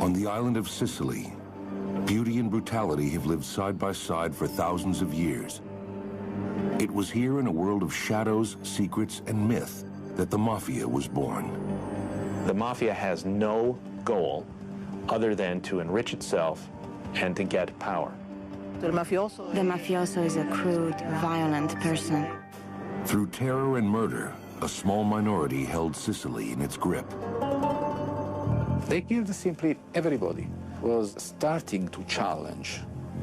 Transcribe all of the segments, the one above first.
On the island of Sicily, beauty and brutality have lived side by side for thousands of years. It was here in a world of shadows, secrets, and myth that the Mafia was born. The Mafia has no goal other than to enrich itself and to get power. The mafioso is a crude, violent person. Through terror and murder, a small minority held Sicily in its grip. They killed simply everybody who was starting to challenge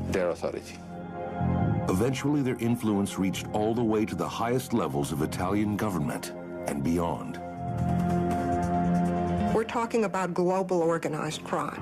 their authority. Eventually, their influence reached all the way to the highest levels of Italian government and beyond. We're talking about global organized crime.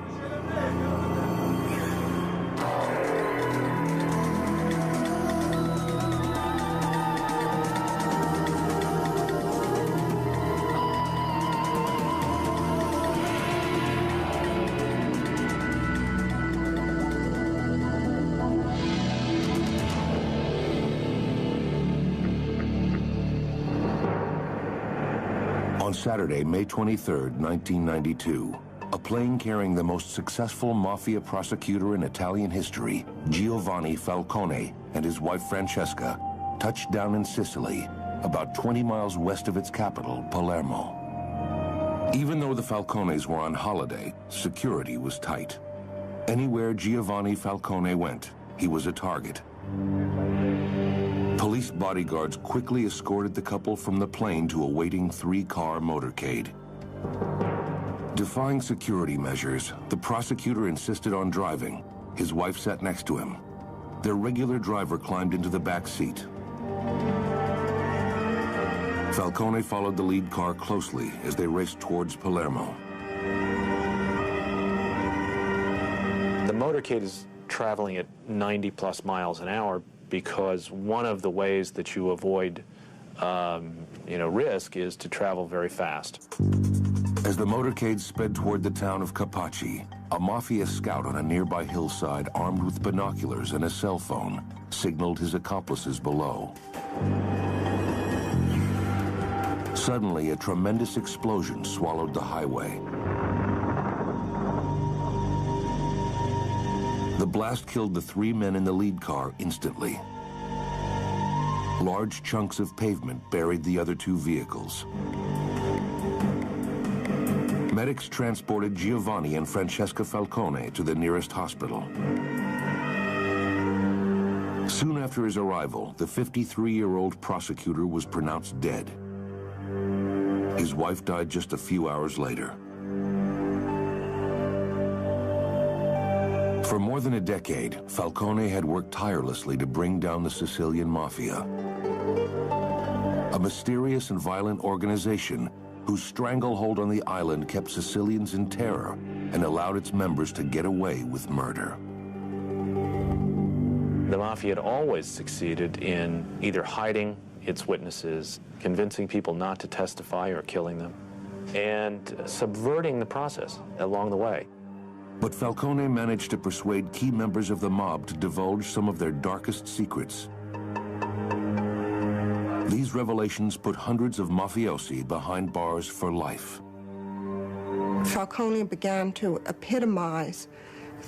On Saturday, May 23, 1992, a plane carrying the most successful mafia prosecutor in Italian history, Giovanni Falcone, and his wife Francesca, touched down in Sicily, about 20 miles west of its capital, Palermo. Even though the Falcones were on holiday, security was tight. Anywhere Giovanni Falcone went, he was a target. Police bodyguards quickly escorted the couple from the plane to a waiting three-car motorcade. Defying security measures, the prosecutor insisted on driving. His wife sat next to him. Their regular driver climbed into the back seat. Falcone followed the lead car closely as they raced towards Palermo. The motorcade is traveling at 90+ miles an hour because one of the ways that you avoid risk is to travel very fast. As the motorcade sped toward the town of Capaci, a mafia scout on a nearby hillside armed with binoculars and a cell phone signaled his accomplices below. Suddenly, a tremendous explosion swallowed the highway. The blast killed the three men in the lead car instantly. Large chunks of pavement buried the other two vehicles. Medics transported Giovanni and Francesca Falcone to the nearest hospital. Soon after his arrival, the 53-year-old prosecutor was pronounced dead. His wife died just a few hours later. For more than a decade, Falcone had worked tirelessly to bring down the Sicilian Mafia, a mysterious and violent organization whose stranglehold on the island kept Sicilians in terror and allowed its members to get away with murder. The Mafia had always succeeded in either hiding its witnesses, convincing people not to testify or killing them, and subverting the process along the way. But Falcone managed to persuade key members of the mob to divulge some of their darkest secrets. These revelations put hundreds of mafiosi behind bars for life. Falcone began to epitomize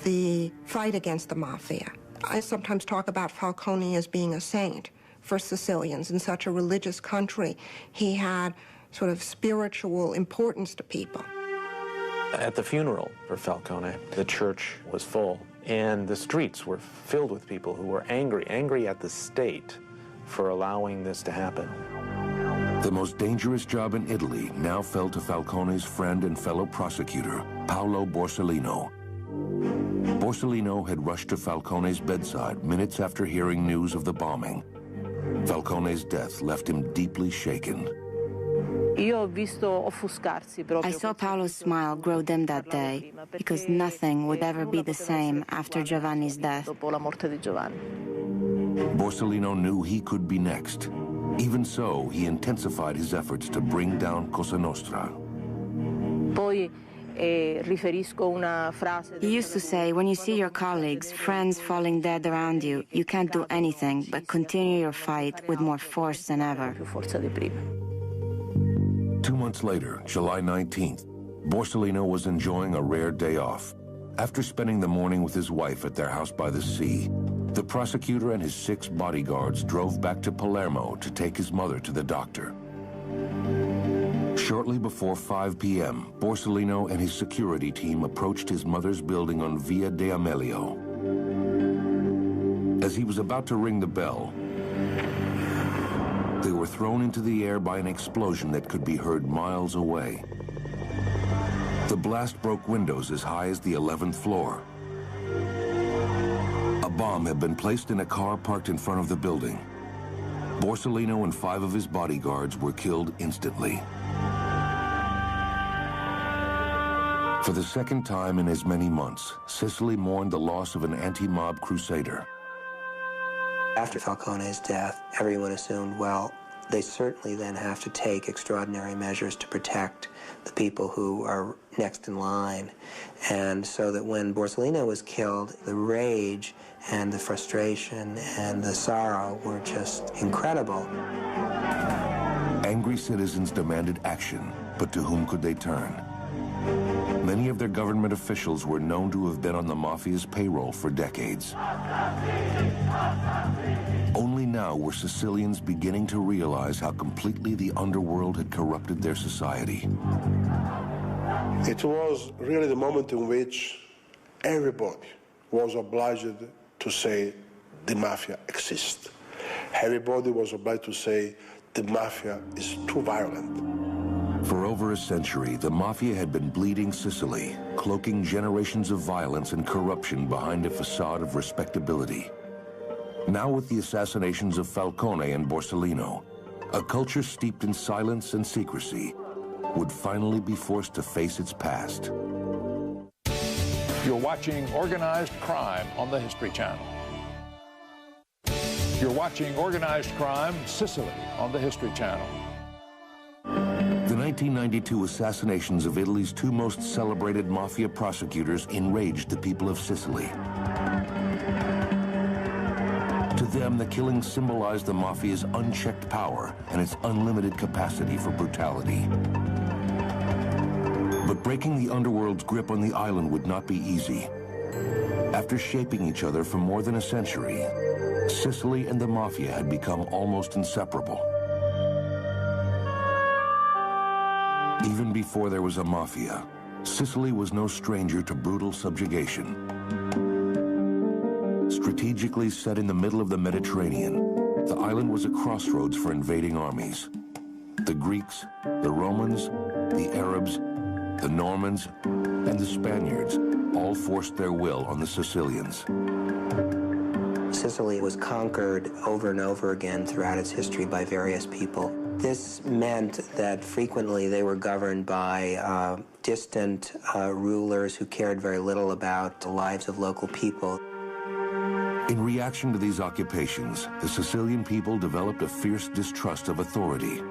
the fight against the mafia. I sometimes talk about Falcone as being a saint for Sicilians. In such a religious country, he had sort of spiritual importance to people. At the funeral for Falcone, the church was full, and the streets were filled with people who were angry at the state for allowing this to happen. The most dangerous job in Italy now fell to Falcone's friend and fellow prosecutor, Paolo Borsellino. Borsellino had rushed to Falcone's bedside minutes after hearing news of the bombing. Falcone's death left him deeply shaken. I saw Paolo's smile grow dim that day, because nothing would ever be the same after Giovanni's death. Borsellino knew he could be next. Even so, he intensified his efforts to bring down Cosa Nostra. He used to say, when you see your colleagues, friends falling dead around you, you can't do anything but continue your fight with more force than ever. 2 months later, July 19th, Borsellino was enjoying a rare day off. After spending the morning with his wife at their house by the sea, the prosecutor and his 6 bodyguards drove back to Palermo to take his mother to the doctor. Shortly before 5 p.m., Borsellino and his security team approached his mother's building on Via de Amelio. As he was about to ring the bell, they were thrown into the air by an explosion that could be heard miles away. The blast broke windows as high as the 11th floor. A bomb had been placed in a car parked in front of the building. Borsellino and 5 of his bodyguards were killed instantly. For the second time in as many months, Sicily mourned the loss of an anti-mob crusader. After Falcone's death, everyone assumed, well, they certainly then have to take extraordinary measures to protect the people who are next in line. And so that when Borsellino was killed, the rage and the frustration and the sorrow were just incredible. Angry citizens demanded action, but to whom could they turn? Many of their government officials were known to have been on the Mafia's payroll for decades. Only now were Sicilians beginning to realize how completely the underworld had corrupted their society. It was really the moment in which everybody was obliged to say the Mafia exists. Everybody was obliged to say the Mafia is too violent. For over a century, the Mafia had been bleeding Sicily, cloaking generations of violence and corruption behind a facade of respectability. Now with the assassinations of Falcone and Borsellino, a culture steeped in silence and secrecy would finally be forced to face its past. You're watching Organized Crime on the History Channel. You're watching Organized Crime, Sicily on the History Channel. The 1992 assassinations of Italy's 2 most celebrated Mafia prosecutors enraged the people of Sicily. To them, the killings symbolized the Mafia's unchecked power and its unlimited capacity for brutality. But breaking the underworld's grip on the island would not be easy. After shaping each other for more than a century, Sicily and the Mafia had become almost inseparable. Even before there was a Mafia, Sicily was no stranger to brutal subjugation. Strategically set in the middle of the Mediterranean, the island was a crossroads for invading armies. The Greeks, the Romans, the Arabs, the Normans, and the Spaniards all forced their will on the Sicilians. Sicily was conquered over and over again throughout its history by various people. This meant that frequently they were governed by distant rulers who cared very little about the lives of local people. In reaction to these occupations, the Sicilian people developed a fierce distrust of authority.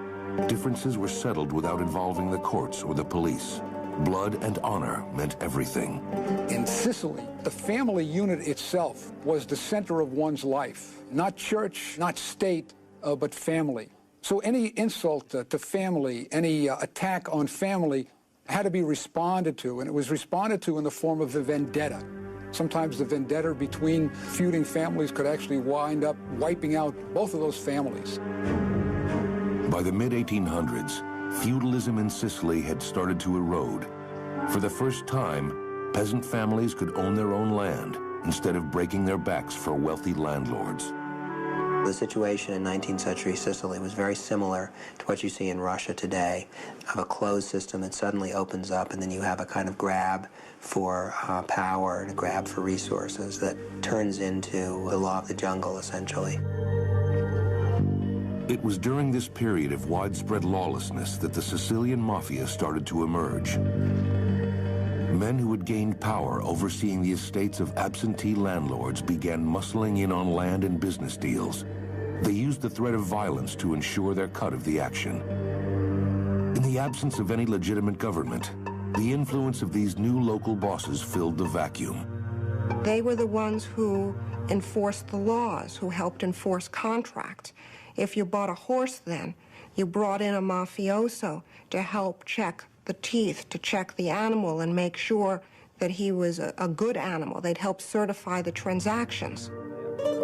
Differences were settled without involving the courts or the police. Blood and honor meant everything. In Sicily, the family unit itself was the center of one's life. Not church, not state, but family. So any insult to family, any attack on family had to be responded to, and it was responded to in the form of a vendetta. Sometimes the vendetta between feuding families could actually wind up wiping out both of those families. By the mid-1800s, feudalism in Sicily had started to erode. For the first time, peasant families could own their own land instead of breaking their backs for wealthy landlords. The situation in 19th century Sicily was very similar to what you see in Russia today, of a closed system that suddenly opens up, and then you have a kind of grab for power and a grab for resources that turns into the law of the jungle, essentially. It was during this period of widespread lawlessness that the Sicilian Mafia started to emerge. Men who had gained power overseeing the estates of absentee landlords began muscling in on land and business deals. They used the threat of violence to ensure their cut of the action. In the absence of any legitimate government, the influence of these new local bosses filled the vacuum. They were the ones who enforced the laws, who helped enforce contracts. If you bought a horse then, you brought in a mafioso to help check the teeth, to check the animal and make sure that he was a good animal. They'd help certify the transactions.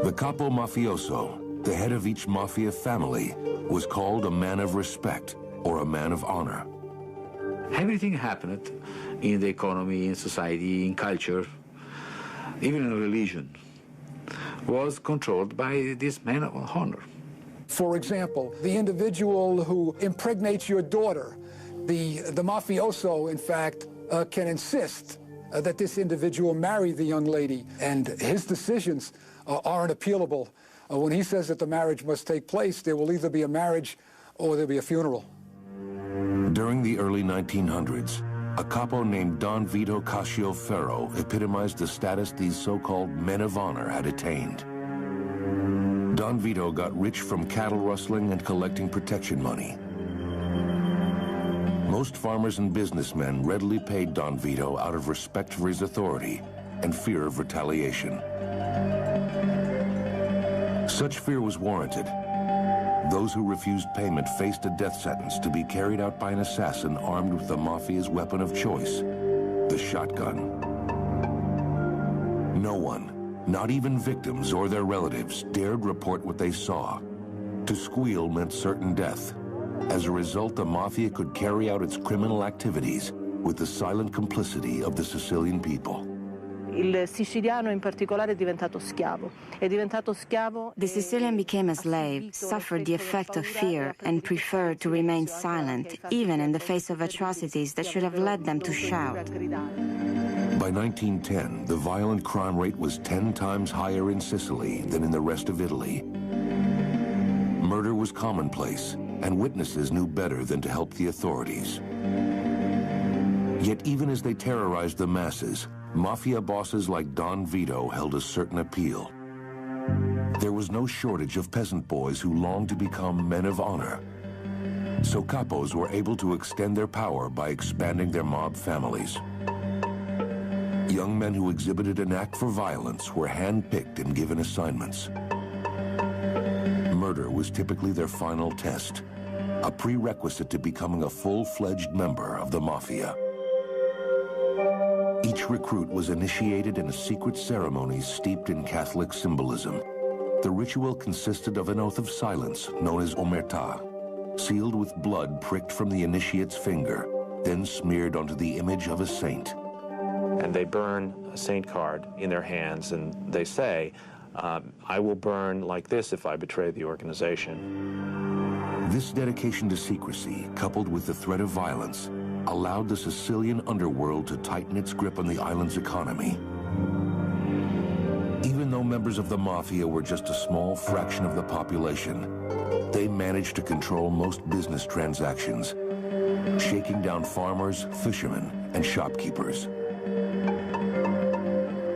The capo mafioso, the head of each mafia family, was called a man of respect or a man of honor. Everything happened in the economy, in society, in culture, even in religion, was controlled by this man of honor. For example, the individual who impregnates your daughter, the mafioso, in fact, can insist that this individual marry the young lady, and his decisions aren't appealable. When he says that the marriage must take place, there will either be a marriage or there'll be a funeral. During the early 1900s, a capo named Don Vito Cascioferro epitomized the status these so-called men of honor had attained. Don Vito got rich from cattle rustling and collecting protection money. Most farmers and businessmen readily paid Don Vito out of respect for his authority and fear of retaliation. Such fear was warranted. Those who refused payment faced a death sentence to be carried out by an assassin armed with the mafia's weapon of choice, the shotgun. No one, not even victims or their relatives, dared report what they saw. To squeal meant certain death. As a result, the mafia could carry out its criminal activities with the silent complicity of the Sicilian people. Il siciliano in particolare è diventato schiavo. The Sicilian became a slave, suffered the effect of fear, and preferred to remain silent, even in the face of atrocities that should have led them to shout. By 1910, the violent crime rate was 10 times higher in Sicily than in the rest of Italy. Murder was commonplace, and witnesses knew better than to help the authorities. Yet even as they terrorized the masses, mafia bosses like Don Vito held a certain appeal. There was no shortage of peasant boys who longed to become men of honor. So capos were able to extend their power by expanding their mob families. Young men who exhibited an knack for violence were handpicked and given assignments. Murder was typically their final test, a prerequisite to becoming a full-fledged member of the mafia. Each recruit was initiated in a secret ceremony steeped in Catholic symbolism. The ritual consisted of an oath of silence known as omertà, sealed with blood pricked from the initiate's finger, then smeared onto the image of a saint. And they burn a saint card in their hands, and they say, I will burn like this if I betray the organization. This dedication to secrecy, coupled with the threat of violence, allowed the Sicilian underworld to tighten its grip on the island's economy. Even though members of the mafia were just a small fraction of the population, they managed to control most business transactions, shaking down farmers, fishermen, and shopkeepers.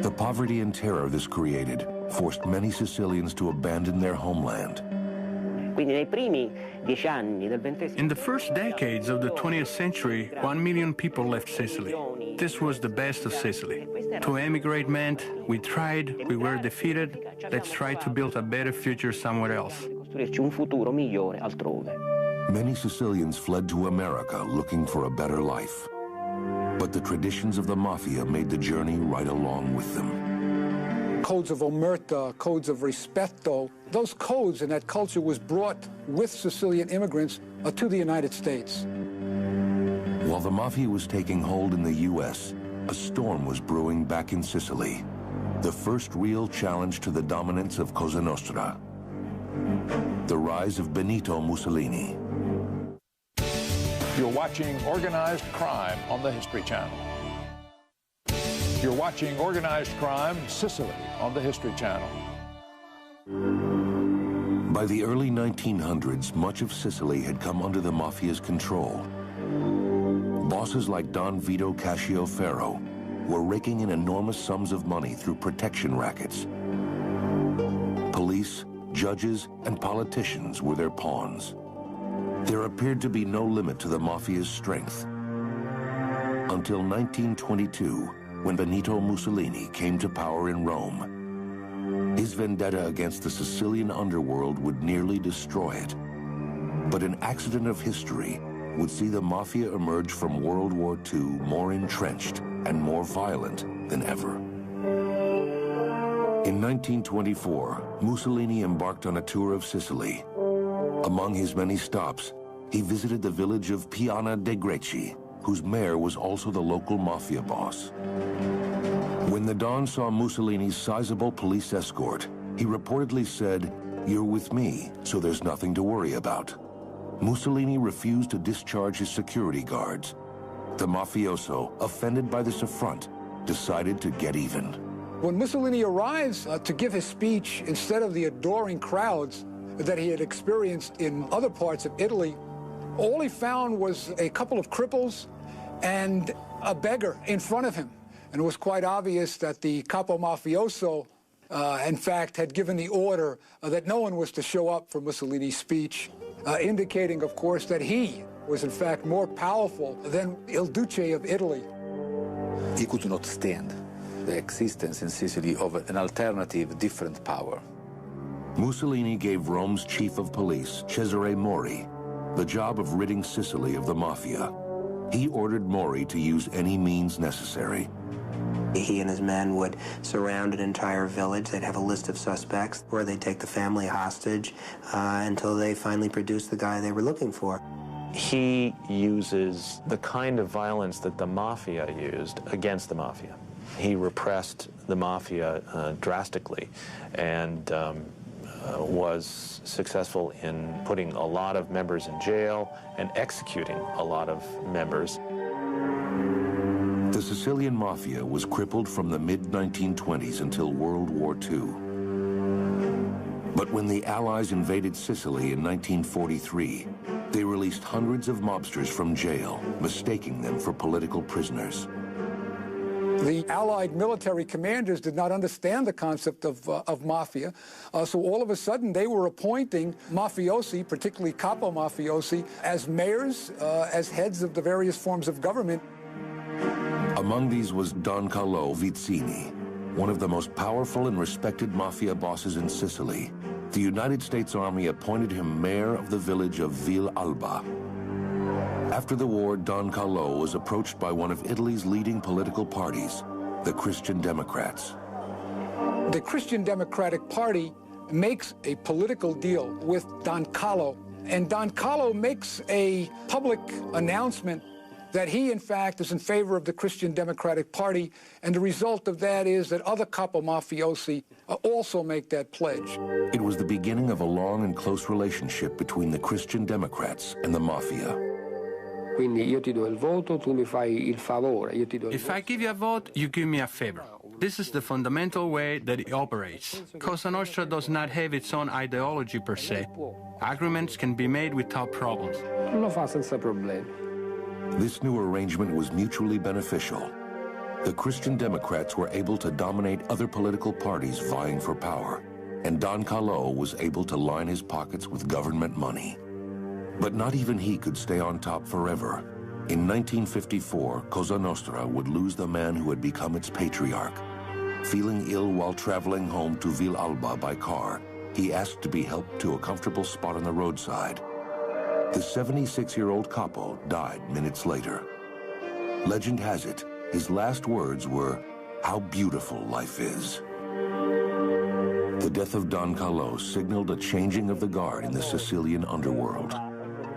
The poverty and terror this created forced many Sicilians to abandon their homeland. In the first decades of the 20th century, 1 million people left Sicily. This was the best of Sicily. To emigrate meant, we tried, we were defeated, let's try to build a better future somewhere else. Many Sicilians fled to America looking for a better life. But the traditions of the mafia made the journey right along with them. Codes of omerta, codes of rispetto, those codes and that culture was brought with Sicilian immigrants to the United States. While the mafia was taking hold in the U.S., a storm was brewing back in Sicily. The first real challenge to the dominance of Cosa Nostra. The rise of Benito Mussolini. You're watching Organized Crime on the History Channel. You're watching Organized Crime, Sicily, on the History Channel. By the early 1900s, much of Sicily had come under the mafia's control. Bosses like Don Vito Cascioferro were raking in enormous sums of money through protection rackets. Police, judges, and politicians were their pawns. There appeared to be no limit to the mafia's strength. Until 1922, when Benito Mussolini came to power in Rome. His vendetta against the Sicilian underworld would nearly destroy it. But an accident of history would see the Mafia emerge from World War II more entrenched and more violent than ever. In 1924, Mussolini embarked on a tour of Sicily. Among his many stops, he visited the village of Piana de Greci, whose mayor was also the local mafia boss. When the Don saw Mussolini's sizable police escort, he reportedly said, "You're with me, so there's nothing to worry about." Mussolini refused to discharge his security guards. The mafioso, offended by this affront, decided to get even. When Mussolini arrives to give his speech, instead of the adoring crowds that he had experienced in other parts of Italy, all he found was a couple of cripples and a beggar in front of him. And it was quite obvious that the capo mafioso, in fact, had given the order that no one was to show up for Mussolini's speech, indicating, of course, that he was, in fact, more powerful than Il Duce of Italy. He could not stand the existence in Sicily of an alternative, different power. Mussolini gave Rome's chief of police, Cesare Mori, the job of ridding Sicily of the mafia. He ordered Mori to use any means necessary. He and his men would surround an entire village. They'd have a list of suspects where they'd take the family hostage until they finally produced the guy they were looking for. He uses the kind of violence that the mafia used against the mafia. He repressed the mafia drastically and was successful in putting a lot of members in jail and executing a lot of members. The Sicilian Mafia was crippled from the mid-1920s until World War II. But when the Allies invaded Sicily in 1943, they released hundreds of mobsters from jail, mistaking them for political prisoners. The Allied military commanders did not understand the concept of mafia, so all of a sudden they were appointing mafiosi, particularly capo mafiosi, as mayors, as heads of the various forms of government. Among these was Don Carlo Vizzini, one of the most powerful and respected mafia bosses in Sicily. The United States Army appointed him mayor of the village of Ville Alba. After the war, Don Carlo was approached by one of Italy's leading political parties, the Christian Democrats. The Christian Democratic Party makes a political deal with Don Carlo, and Don Carlo makes a public announcement that he, in fact, is in favor of the Christian Democratic Party, and the result of that is that other capo mafiosi also make that pledge. It was the beginning of a long and close relationship between the Christian Democrats and the mafia. If I give you a vote, you give me a favor. This is the fundamental way that it operates. Cosa Nostra does not have its own ideology per se. Agreements can be made without problems. This new arrangement was mutually beneficial. The Christian Democrats were able to dominate other political parties vying for power, and Don Carlo was able to line his pockets with government money. But not even he could stay on top forever. In 1954, Cosa Nostra would lose the man who had become its patriarch. Feeling ill while traveling home to Ville Alba by car, he asked to be helped to a comfortable spot on the roadside. The 76-year-old capo died minutes later. Legend has it, his last words were, "How beautiful life is." The death of Don Carlo signaled a changing of the guard in the Sicilian underworld.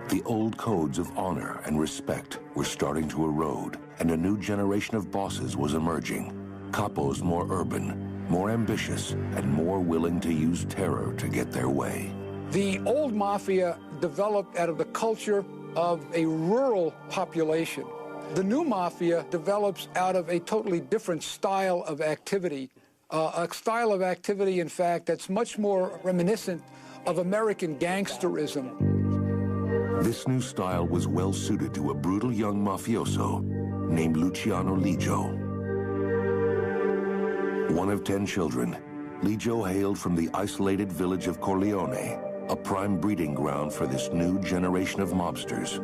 The old codes of honor and respect were starting to erode, and a new generation of bosses was emerging. Capos more urban, more ambitious, and more willing to use terror to get their way. The old mafia developed out of the culture of a rural population. The new mafia develops out of a totally different style of activity, a style of activity, in fact, that's much more reminiscent of American gangsterism. This new style was well suited to a brutal young mafioso named Luciano Ligio. One of 10 children, Ligio hailed from the isolated village of Corleone, a prime breeding ground for this new generation of mobsters.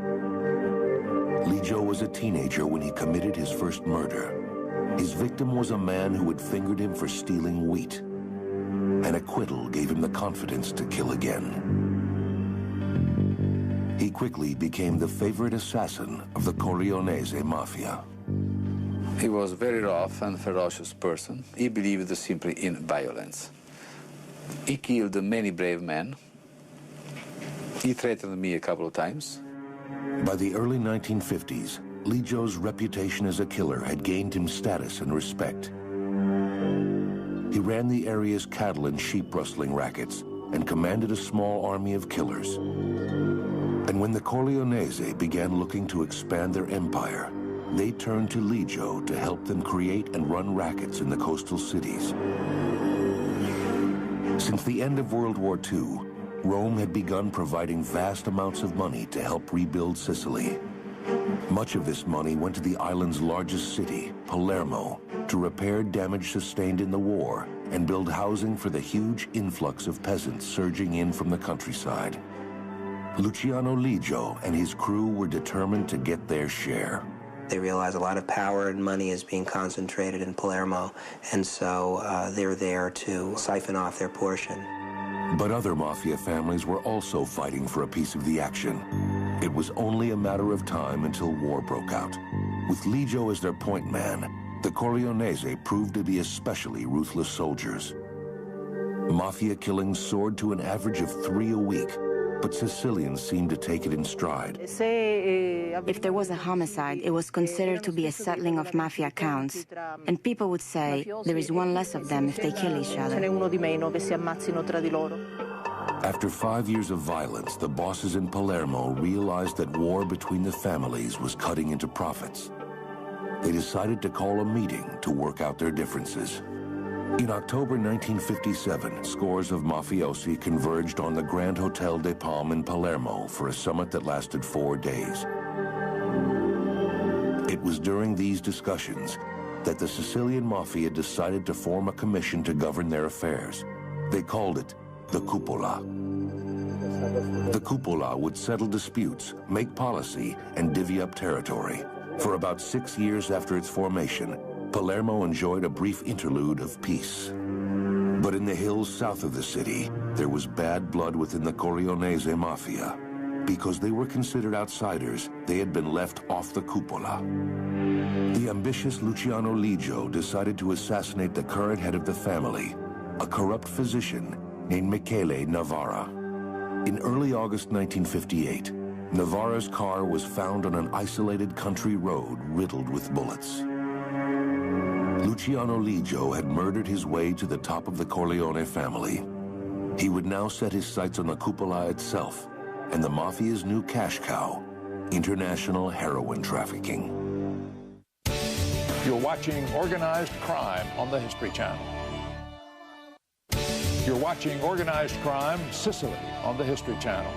Ligio was a teenager when he committed his first murder. His victim was a man who had fingered him for stealing wheat. An acquittal gave him the confidence to kill again. He quickly became the favorite assassin of the Corleonese mafia. He was a very rough and ferocious person. He believed simply in violence. He killed many brave men. He threatened me a couple of times. By the early 1950s, Ligio's reputation as a killer had gained him status and respect. He ran the area's cattle and sheep rustling rackets and commanded a small army of killers. And when the Corleonese began looking to expand their empire, they turned to Ligio to help them create and run rackets in the coastal cities. Since the end of World War II, Rome had begun providing vast amounts of money to help rebuild Sicily. Much of this money went to the island's largest city, Palermo, to repair damage sustained in the war and build housing for the huge influx of peasants surging in from the countryside. Luciano Ligio and his crew were determined to get their share. They realize a lot of power and money is being concentrated in Palermo, and so they're there to siphon off their portion. But other mafia families were also fighting for a piece of the action. It was only a matter of time until war broke out. With Ligio as their point man, the Corleonese proved to be especially ruthless soldiers. Mafia killings soared to an average of 3 a week, but Sicilians seemed to take it in stride. If there was a homicide, it was considered to be a settling of mafia accounts, and people would say there is one less of them if they kill each other. After 5 years of violence, the bosses in Palermo realized that war between the families was cutting into profits. They decided to call a meeting to work out their differences. In October 1957, scores of mafiosi converged on the Grand Hotel de Palm in Palermo for a summit that lasted 4 days. It was during these discussions that the Sicilian mafia decided to form a commission to govern their affairs. They called it the Cupola. The Cupola would settle disputes, make policy, and divvy up territory. For about 6 years after its formation, Palermo enjoyed a brief interlude of peace. But in the hills south of the city, there was bad blood within the Corleonese mafia. Because they were considered outsiders, they had been left off the Cupola. The ambitious Luciano Ligio decided to assassinate the current head of the family, a corrupt physician named Michele Navarra. In early August 1958, Navarra's car was found on an isolated country road riddled with bullets. Luciano Ligio had murdered his way to the top of the Corleone family. He would now set his sights on the Cupola itself and the mafia's new cash cow, international heroin trafficking. You're watching Organized Crime on the History Channel. You're watching Organized Crime, Sicily on the History Channel.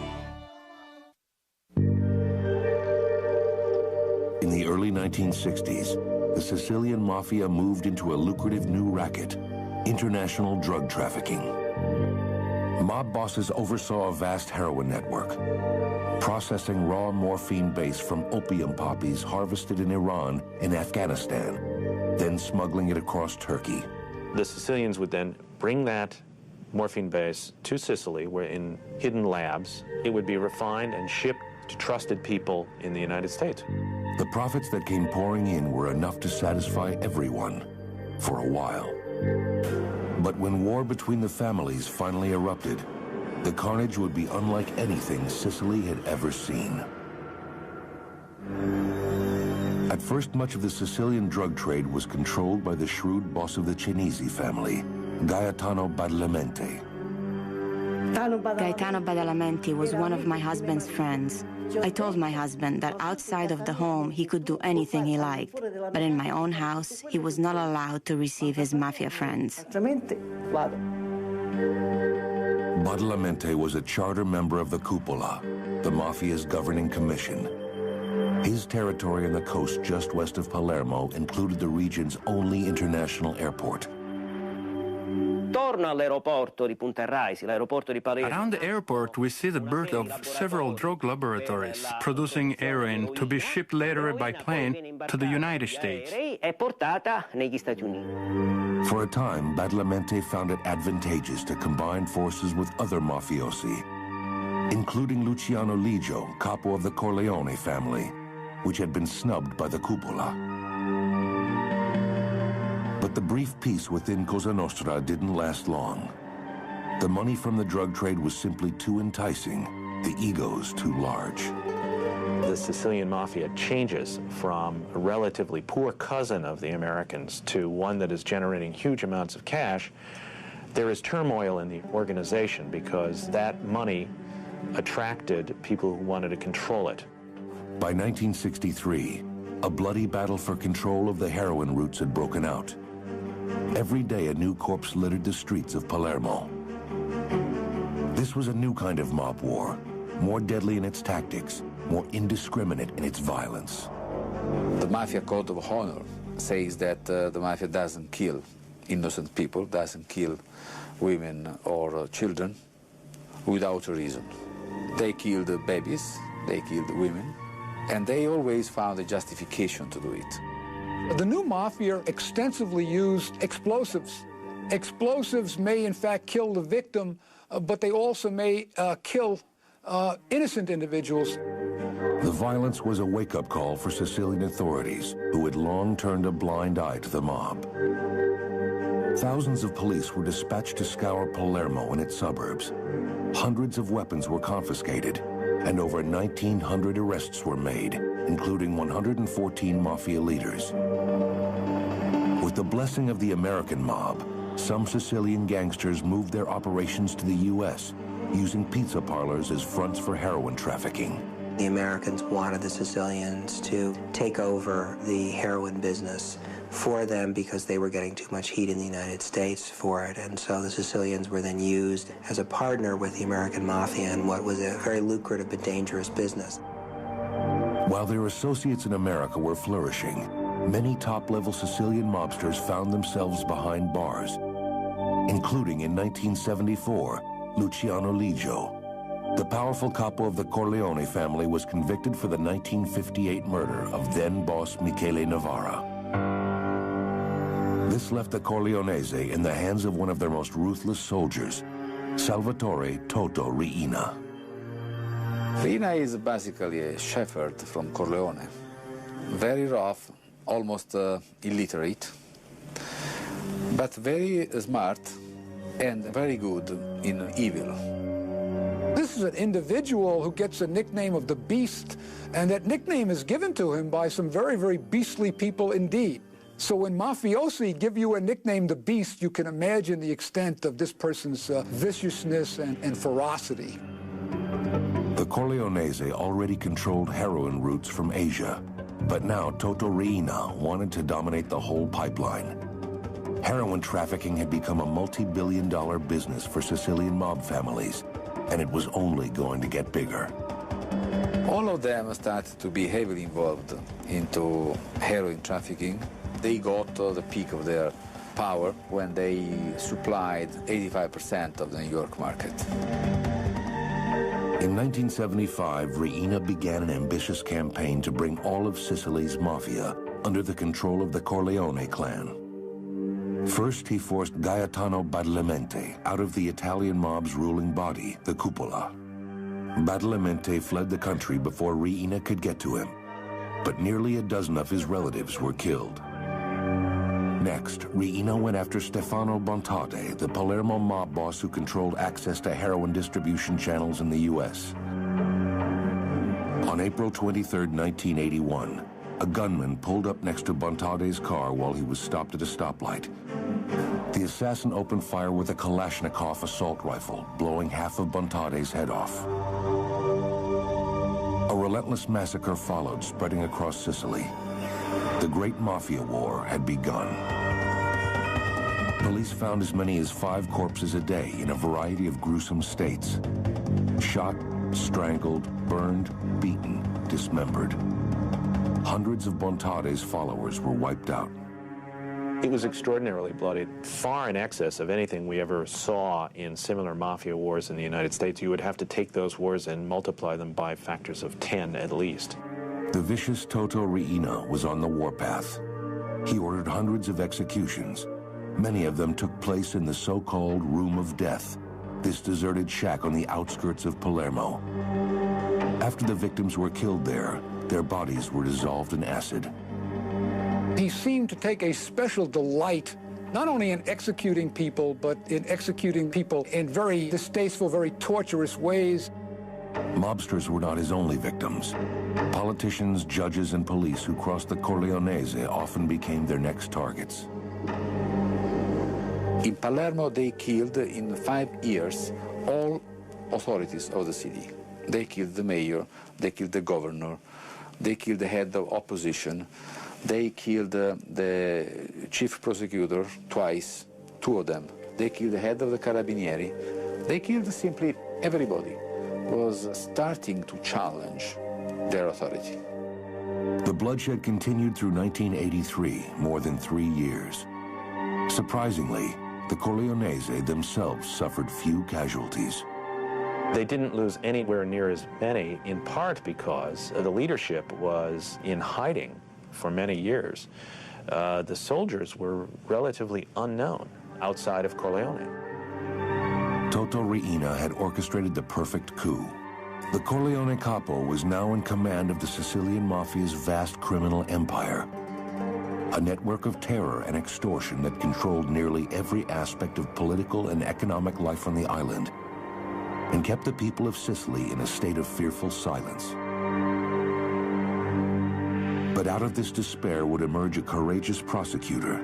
In the early 1960s, the Sicilian mafia moved into a lucrative new racket, international drug trafficking. Mob bosses oversaw a vast heroin network, processing raw morphine base from opium poppies harvested in Iran and Afghanistan, then smuggling it across Turkey. The Sicilians would then bring that morphine base to Sicily, where in hidden labs, it would be refined and shipped to trusted people in the United States. The profits that came pouring in were enough to satisfy everyone for a while. But when war between the families finally erupted, the carnage would be unlike anything Sicily had ever seen. At first, much of the Sicilian drug trade was controlled by the shrewd boss of the Cinisi family, Gaetano Badalamenti. Gaetano Badalamenti was one of my husband's friends. I told my husband that outside of the home he could do anything he liked, but in my own house he was not allowed to receive his mafia friends. Badalamenti was a charter member of the Cupola, the mafia's governing commission. His territory on the coast just west of Palermo included the region's only international airport. Around the airport, we see the birth of several drug laboratories producing heroin to be shipped later by plane to the United States. For a time, Badalamenti found it advantageous to combine forces with other mafiosi. including Luciano Ligio, capo of the Corleone family, which had been snubbed by the cupola. But the brief peace within Cosa Nostra didn't last long. The money from the drug trade was simply too enticing, the egos too large. The Sicilian mafia changes from a relatively poor cousin of the Americans to one that is generating huge amounts of cash. There is turmoil in the organization because that money attracted people who wanted to control it. By 1963, a bloody battle for control of the heroin routes had broken out. Every day a new corpse littered the streets of Palermo. This was a new kind of mob war, more deadly in its tactics, more indiscriminate in its violence. The Mafia Code of Honor says that the Mafia doesn't kill innocent people, doesn't kill women or children without a reason. They killed babies, they killed women, and they always found a justification to do it. The new Mafia extensively used explosives. Explosives may in fact kill the victim, but they also may kill innocent individuals. The violence was a wake-up call for Sicilian authorities, who had long turned a blind eye to the mob. Thousands of police were dispatched to scour Palermo and its suburbs. Hundreds of weapons were confiscated, and over 1,900 arrests were made, including 114 mafia leaders. With the blessing of the American mob, some Sicilian gangsters moved their operations to the U.S., using pizza parlors as fronts for heroin trafficking. The Americans wanted the Sicilians to take over the heroin business for them because they were getting too much heat in the United States for it. And so the Sicilians were then used as a partner with the American Mafia in what was a very lucrative but dangerous business. While their associates in America were flourishing, many top-level Sicilian mobsters found themselves behind bars, including in 1974, Luciano Ligio. The powerful capo of the Corleone family was convicted for the 1958 murder of then-boss Michele Novara. This left the Corleonese in the hands of one of their most ruthless soldiers, Salvatore Toto Riina. Riina is basically a shepherd from Corleone. Very rough, almost illiterate, but very smart and very good in evil. This is an individual who gets a nickname of the Beast, and that nickname is given to him by some very, very beastly people indeed. So when mafiosi give you a nickname, the Beast, you can imagine the extent of this person's viciousness and ferocity. The Corleonese already controlled heroin routes from Asia, but now Toto Riina wanted to dominate the whole pipeline. Heroin trafficking had become a multi-billion-dollar business for Sicilian mob families, and it was only going to get bigger. All of them started to be heavily involved into heroin trafficking. They got to the peak of their power when they supplied 85% of the New York market. In 1975, Riina began an ambitious campaign to bring all of Sicily's mafia under the control of the Corleone clan. First, he forced Gaetano Badalamenti out of the Italian mob's ruling body, the Cupola. Badalamenti fled the country before Riina could get to him, but nearly a dozen of his relatives were killed. Next, Riina went after Stefano Bontate, the Palermo mob boss who controlled access to heroin distribution channels in the U.S. On April 23, 1981, a gunman pulled up next to Bontate's car while he was stopped at a stoplight. The assassin opened fire with a Kalashnikov assault rifle, blowing half of Bontate's head off. A relentless massacre followed, spreading across Sicily. The Great Mafia War had begun. Police found as many as 5 corpses a day in a variety of gruesome states. Shot, strangled, burned, beaten, dismembered. Hundreds of Bontate's followers were wiped out. It was extraordinarily bloody, far in excess of anything we ever saw in similar mafia wars in the United States. You would have to take those wars and multiply them by factors of 10 at least. The vicious Toto Riina was on the warpath. He ordered hundreds of executions. Many of them took place in the so-called Room of Death, this deserted shack on the outskirts of Palermo. After the victims were killed there, their bodies were dissolved in acid. He seemed to take a special delight not only in executing people, but in executing people in very distasteful, very torturous ways. Mobsters were not his only victims. Politicians, judges, and police who crossed the Corleonese often became their next targets. In Palermo, they killed in 5 years all authorities of the city. They killed the mayor, they killed the governor, they killed the head of opposition, they killed the chief prosecutor twice, 2 of them. They killed the head of the Carabinieri. They killed simply everybody who was starting to challenge their authority. The bloodshed continued through 1983, more than 3 years. Surprisingly, the Corleonese themselves suffered few casualties. They didn't lose anywhere near as many, in part because the leadership was in hiding for many years. The soldiers were relatively unknown outside of Corleone. Toto Riina had orchestrated the perfect coup. The Corleone capo was now in command of the Sicilian Mafia's vast criminal empire, a network of terror and extortion that controlled nearly every aspect of political and economic life on the island and kept the people of Sicily in a state of fearful silence. But out of this despair would emerge a courageous prosecutor,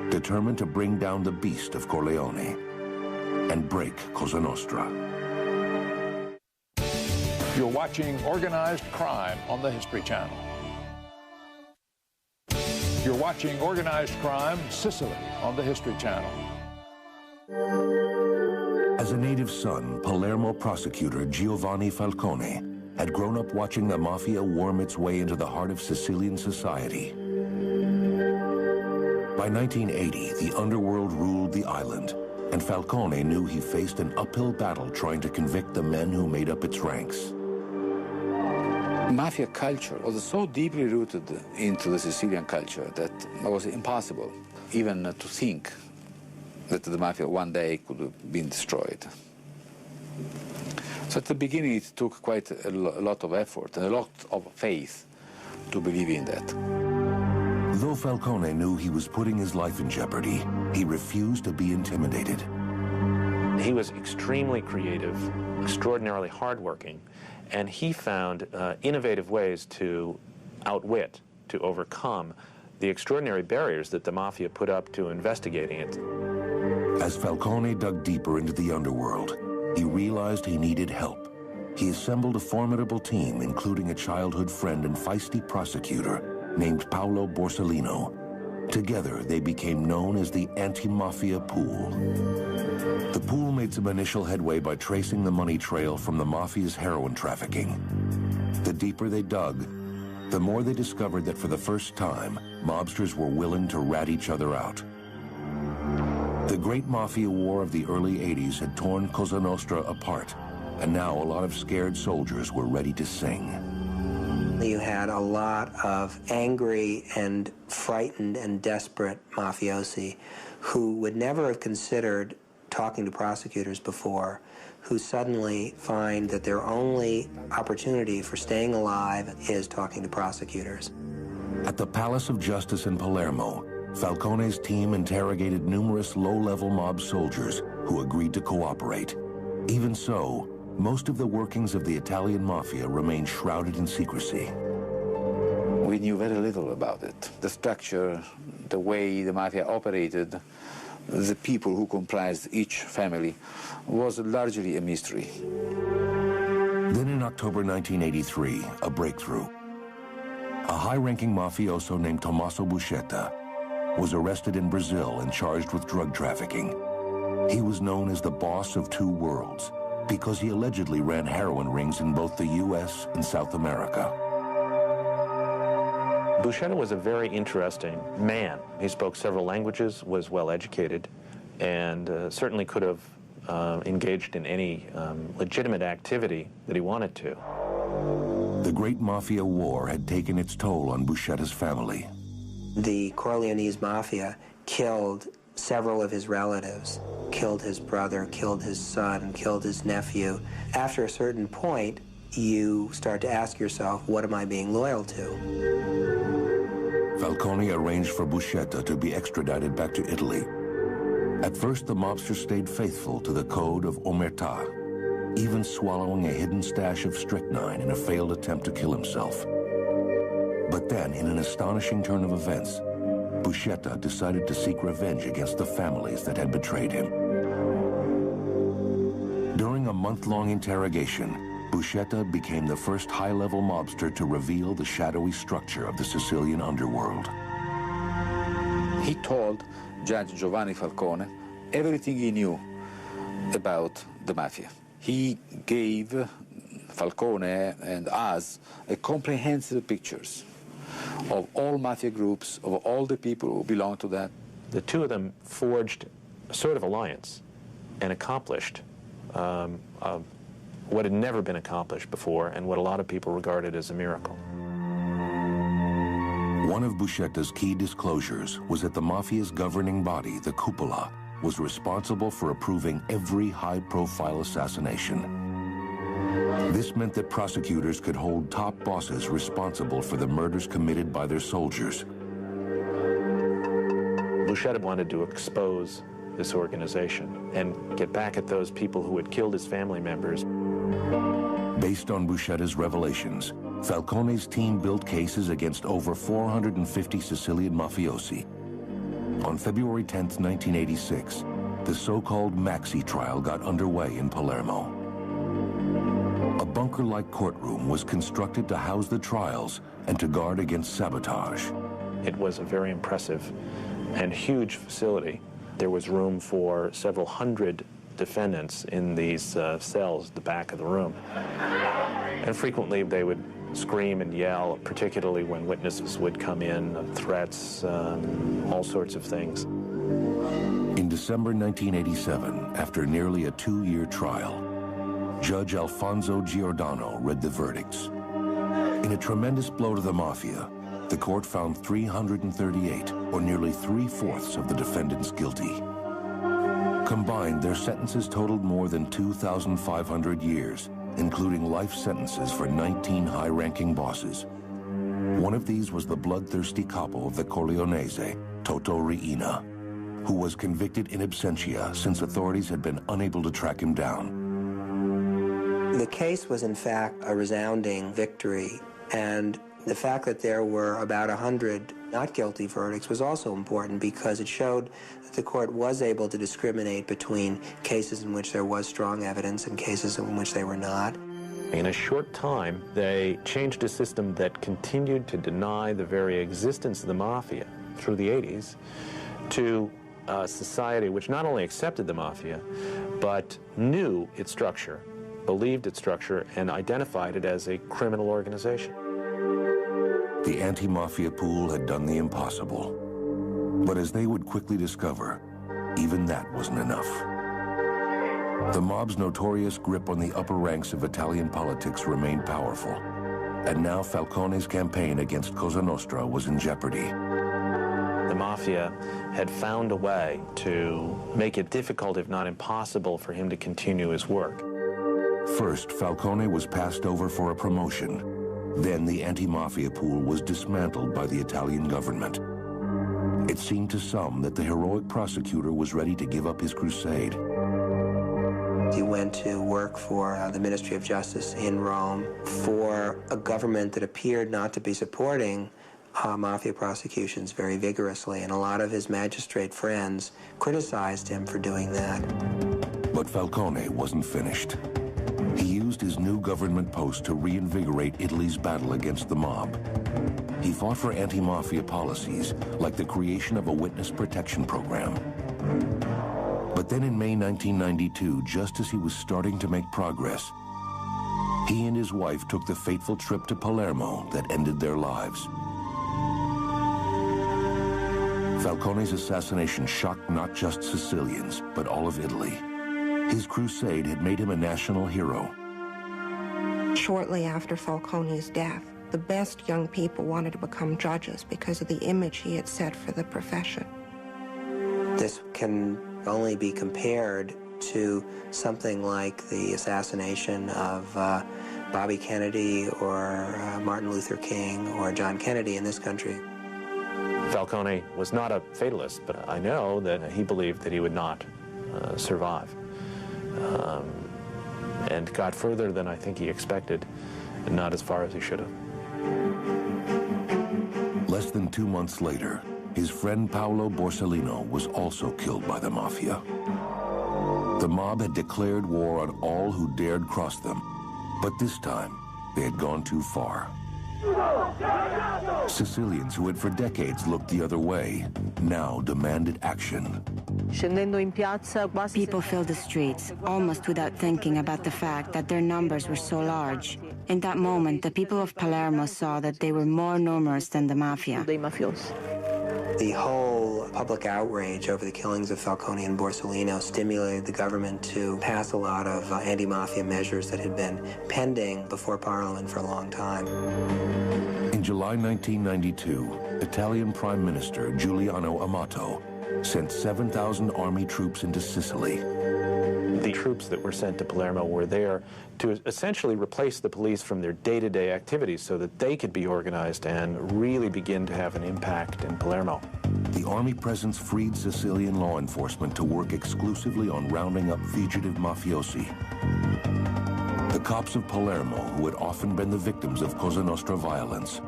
determined to bring down the beast of Corleone and break Cosa Nostra. You're watching Organized Crime on the History Channel. You're watching Organized Crime, Sicily, on the History Channel. As a native son, Palermo prosecutor Giovanni Falcone had grown up watching the Mafia worm its way into the heart of Sicilian society. By 1980, the underworld ruled the island, and Falcone knew he faced an uphill battle trying to convict the men who made up its ranks. Mafia culture was so deeply rooted into the Sicilian culture that it was impossible even to think that the Mafia one day could have been destroyed. So at the beginning it took quite a lot of effort and a lot of faith to believe in that. Though Falcone knew he was putting his life in jeopardy, he refused to be intimidated. He was extremely creative, extraordinarily hardworking, and he found innovative ways to outwit, to overcome the extraordinary barriers that the Mafia put up to investigating it. As Falcone dug deeper into the underworld, he realized he needed help. He assembled a formidable team, including a childhood friend and feisty prosecutor named Paolo Borsellino. Together, they became known as the Anti-Mafia Pool. The pool made some initial headway by tracing the money trail from the Mafia's heroin trafficking. The deeper they dug, the more they discovered that for the first time, mobsters were willing to rat each other out. The Great Mafia War of the early 80s had torn Cosa Nostra apart, and now a lot of scared soldiers were ready to sing. You had a lot of angry and frightened and desperate mafiosi who would never have considered talking to prosecutors before, who suddenly find that their only opportunity for staying alive is talking to prosecutors. At the Palace of Justice in Palermo, Falcone's team interrogated numerous low-level mob soldiers who agreed to cooperate. Even so, most of the workings of the Italian Mafia remained shrouded in secrecy. We knew very little about it. The structure, the way the Mafia operated, the people who comprised each family was largely a mystery. Then in October 1983, a breakthrough. A high-ranking mafioso named Tommaso Buscetta was arrested in Brazil and charged with drug trafficking. He was known as the boss of two worlds because he allegedly ran heroin rings in both the U.S. and South America. Buscetta was a very interesting man. He spoke several languages, was well-educated, and certainly could have engaged in any legitimate activity that he wanted to. The Great Mafia War had taken its toll on Buscetta's family. The Corleonese Mafia killed several of his relatives, killed his brother, killed his son, killed his nephew. After a certain point, you start to ask yourself, what am I being loyal to? Falcone arranged for Buscetta to be extradited back to Italy. At first, the mobster stayed faithful to the code of omertà, even swallowing a hidden stash of strychnine in a failed attempt to kill himself. But then, in an astonishing turn of events, Buscetta decided to seek revenge against the families that had betrayed him. During a month-long interrogation, Buscetta became the first high-level mobster to reveal the shadowy structure of the Sicilian underworld. He told Judge Giovanni Falcone everything he knew about the mafia. He gave Falcone and us a comprehensive pictures of all mafia groups, of all the people who belong to that. The two of them forged a sort of alliance and accomplished what had never been accomplished before and what a lot of people regarded as a miracle. One of Buscetta's key disclosures was that the mafia's governing body, the cupola, was responsible for approving every high-profile assassination. This meant that prosecutors could hold top bosses responsible for the murders committed by their soldiers. Buscetta wanted to expose this organization and get back at those people who had killed his family members. Based on Buscetta's revelations, Falcone's team built cases against over 450 Sicilian mafiosi. On February 10, 1986, the so-called Maxi trial got underway in Palermo. A bunker-like courtroom was constructed to house the trials and to guard against sabotage. It was a very impressive and huge facility. There was room for several hundred defendants in these cells at the back of the room. And frequently they would scream and yell, particularly when witnesses would come in, threats, all sorts of things. In December 1987, after nearly a 2-year trial, Judge Alfonso Giordano read the verdicts. In a tremendous blow to the mafia, the court found 338, or nearly 3/4 of the defendants guilty. Combined, their sentences totaled more than 2,500 years, including life sentences for 19 high-ranking bosses. One of these was the bloodthirsty capo of the Corleonese, Toto Riina, who was convicted in absentia since authorities had been unable to track him down. The case was, in fact, a resounding victory, and the fact that there were about 100 not guilty verdicts was also important because it showed that the court was able to discriminate between cases in which there was strong evidence and cases in which they were not. In a short time, they changed a system that continued to deny the very existence of the mafia through the 80s to a society which not only accepted the mafia, but knew its structure, believed its structure, and identified it as a criminal organization. The anti-mafia pool had done the impossible. But as they would quickly discover, even that wasn't enough. The mob's notorious grip on the upper ranks of Italian politics remained powerful. And now Falcone's campaign against Cosa Nostra was in jeopardy. The mafia had found a way to make it difficult, if not impossible, for him to continue his work. First, Falcone was passed over for a promotion. Then the anti-mafia pool was dismantled by the Italian government. It seemed to some that the heroic prosecutor was ready to give up his crusade. He went to work for the Ministry of Justice in Rome for a government that appeared not to be supporting mafia prosecutions very vigorously, and a lot of his magistrate friends criticized him for doing that. But Falcone wasn't finished. He used his new government post to reinvigorate Italy's battle against the mob. He fought for anti-mafia policies, like the creation of a witness protection program. But then in May 1992, just as he was starting to make progress, he and his wife took the fateful trip to Palermo that ended their lives. Falcone's assassination shocked not just Sicilians, but all of Italy. His crusade had made him a national hero. Shortly after Falcone's death, the best young people wanted to become judges because of the image he had set for the profession. This can only be compared to something like the assassination of Bobby Kennedy or Martin Luther King or John Kennedy in this country. Falcone was not a fatalist, but I know that he believed that he would not survive. And got further than I think he expected, and not as far as he should have. Less than 2 months later, his friend Paolo Borsellino was also killed by the Mafia. The mob had declared war on all who dared cross them, but this time they had gone too far. Sicilians who had for decades looked the other way now demanded action. People filled the streets, almost without thinking about the fact that their numbers were so large. In that moment, the people of Palermo saw that they were more numerous than the Mafia. The whole public outrage over the killings of Falcone and Borsellino stimulated the government to pass a lot of anti-mafia measures that had been pending before Parliament for a long time. In July 1992, Italian Prime Minister Giuliano Amato sent 7,000 army troops into Sicily. The troops that were sent to Palermo were there to essentially replace the police from their day-to-day activities so that they could be organized and really begin to have an impact in Palermo. The army presence freed Sicilian law enforcement to work exclusively on rounding up fugitive mafiosi. The cops of Palermo, who had often been the victims of Cosa Nostra violence,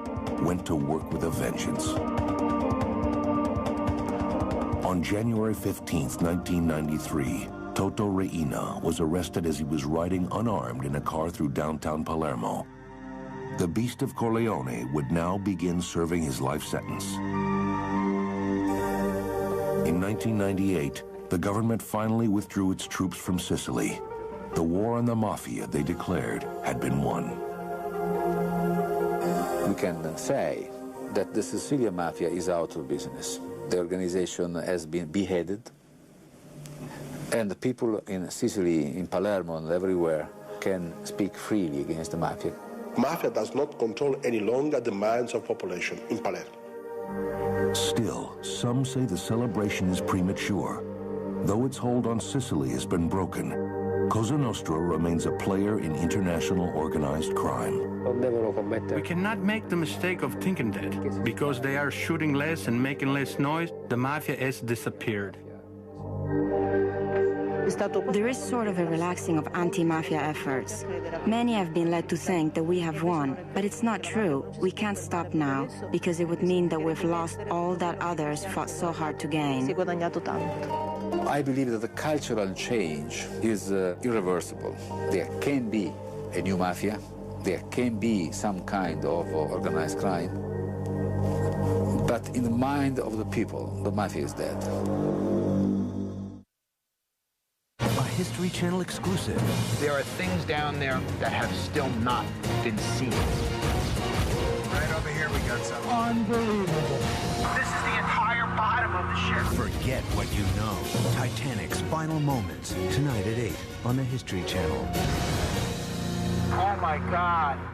went to work with a vengeance. On January 15th, 1993, Toto Reina was arrested as he was riding unarmed in a car through downtown Palermo. The Beast of Corleone would now begin serving his life sentence. In 1998, the government finally withdrew its troops from Sicily. The war on the Mafia, they declared, had been won. We can say that the Sicilian Mafia is out of business. The organization has been beheaded, and the people in Sicily, in Palermo, and everywhere can speak freely against the Mafia. Mafia does not control any longer the minds of population in Palermo. Still, some say the celebration is premature. Though its hold on Sicily has been broken, Cosa Nostra remains a player in international organized crime. We cannot make the mistake of thinking that because they are shooting less and making less noise, the Mafia has disappeared. There is sort of a relaxing of anti-mafia efforts. Many have been led to think that we have won, but it's not true. We can't stop now, because it would mean that we've lost all that others fought so hard to gain. I believe that the cultural change is irreversible. There can be a new Mafia. There can be some kind of organized crime. But in the mind of the people, the Mafia is dead. History Channel exclusive. There are things down there that have still not been seen. Right over here we got something. Unbelievable. This is the entire bottom of the ship. Forget what you know. Titanic's final moments. Tonight at 8 on the History Channel. Oh my God.